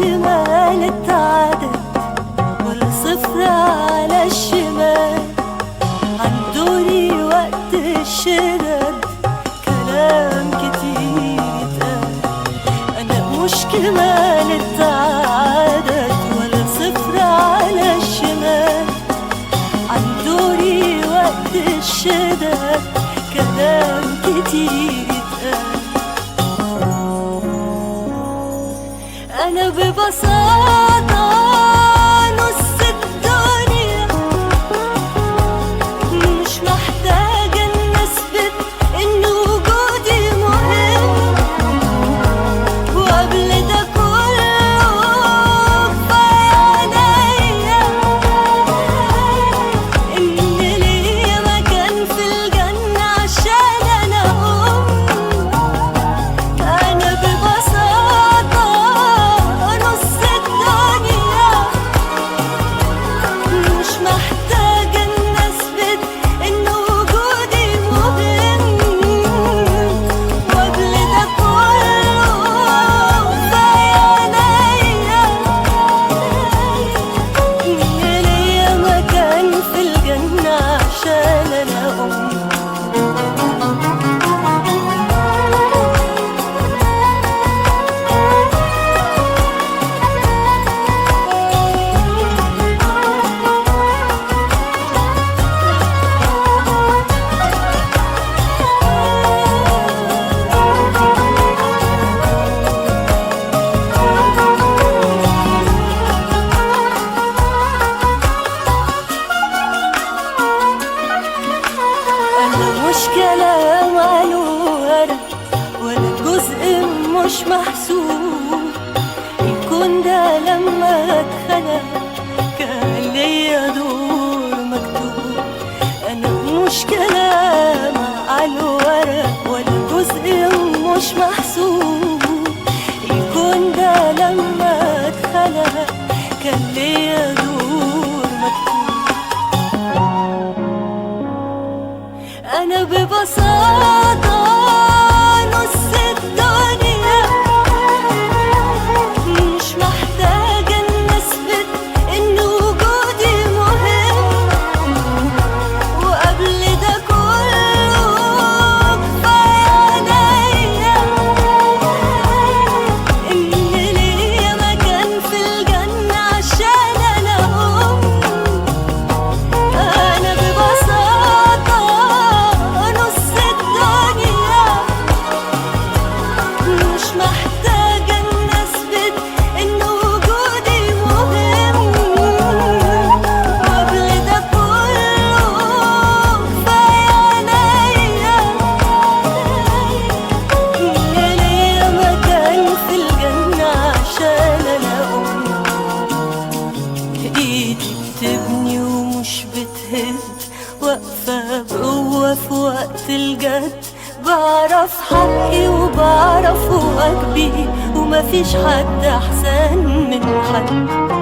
كمال اتعدد ولا صفر على الشمال. عندوني وقت الشدد كلام كتير اتقال. أنا مش كمال اتعدد ولا صفر على الشمال. عندوني وقت الشدد كلام كتير اتقال. أنا ببساطة نص الدنيا، مش محتاجة إن أثبت إن وجودي مهم. وقبل ده كله كفاية عليا إن ليا مكان في الجنة عشان أنا أنا ببساطة نص الدنيا، مش محتاجة إن أثبت إن وجودي مهم. وقبل ده كله كفاية عليا إن ليا مكان في الجنة عشان أنا أنا مش كلام على ورق ولا جزء مش محسوب. الكون ده لما اتخلق كان ليا دور مكتوب. أنا مش كلام على ورق ولا جزء مش محسوب. الكون ده لما اتخلق كان ليا دور مكتوب. أنا ببساطة نص الدنيا، مش محتاجة إن أثبت إن وجودي مهم. وقبل ده كله كفاية عليا إن ليا مكان في الجنة عشان أنا أنا ببساطة نص الدنيا، مش محتاجة إن أثبت إن وجودي مهم. وقبل ده كله كفاية عليا إن ليا مكان في الجنة عشان أنا إيدي بتبني ومش بتهد، واقفة بقوة في وقت الجد. بعرف حقي وبعرف واجبي، ومفيش حد أحسن من حد.